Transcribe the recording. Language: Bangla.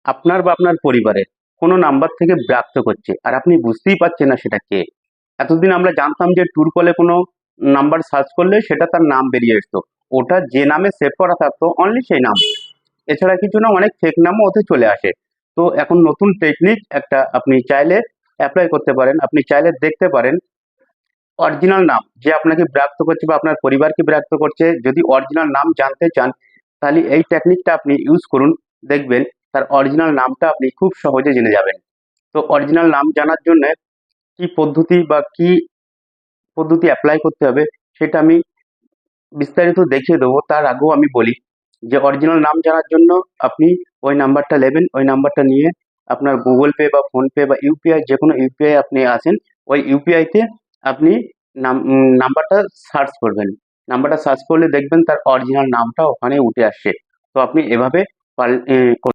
আপনার বা আপনার পরিবারের কোনো নাম্বার থেকে বিরক্ত করছে আর আপনি বুঝতেই পারছেন না সেটা কে। এতদিন আমরা জানতাম যে ট্রু কলে কোনো নাম্বার সার্চ করলে সেটা তার নাম বেরিয়ে আসতো, ওটা যে নামে সেভ করা থাকতো অনলি সেই নাম, এছাড়া কিছু না, অনেক ফেক নামও ওতে চলে আসে। তো এখন নতুন টেকনিক একটা আপনি চাইলে অ্যাপ্লাই করতে পারেন, আপনি চাইলে দেখতে পারেন অরিজিনাল নাম যে আপনাকে বিরক্ত করছে বা আপনার পরিবারকে বিরক্ত করছে, যদি অরিজিনাল নাম জানতে চান তাহলে এই টেকনিকটা আপনি ইউজ করুন, দেখবেন তার অরিজিনাল নামটা আপনি খুব সহজে জেনে যাবেন। তো অরিজিনাল নাম জানার জন্য কি পদ্ধতি বা কি পদ্ধতি অ্যাপ্লাই করতে হবে সেটা আমি বিস্তারিত দেখিয়ে দেবো। তার আগেও আমি বলি যে অরিজিনাল নাম জানার জন্য আপনি ওই নাম্বারটা নেবেন, ওই নাম্বারটা নিয়ে আপনার গুগল পে বা ফোনপে বা ইউপিআই, যে কোনো ইউপিআই আপনি আসেন, ওই ইউপিআইতে আপনি নাম্বারটা সার্চ করবেন। নাম্বারটা সার্চ করলে দেখবেন তার অরিজিনাল নামটা ওখানে উঠে আসছে। তো আপনি এভাবে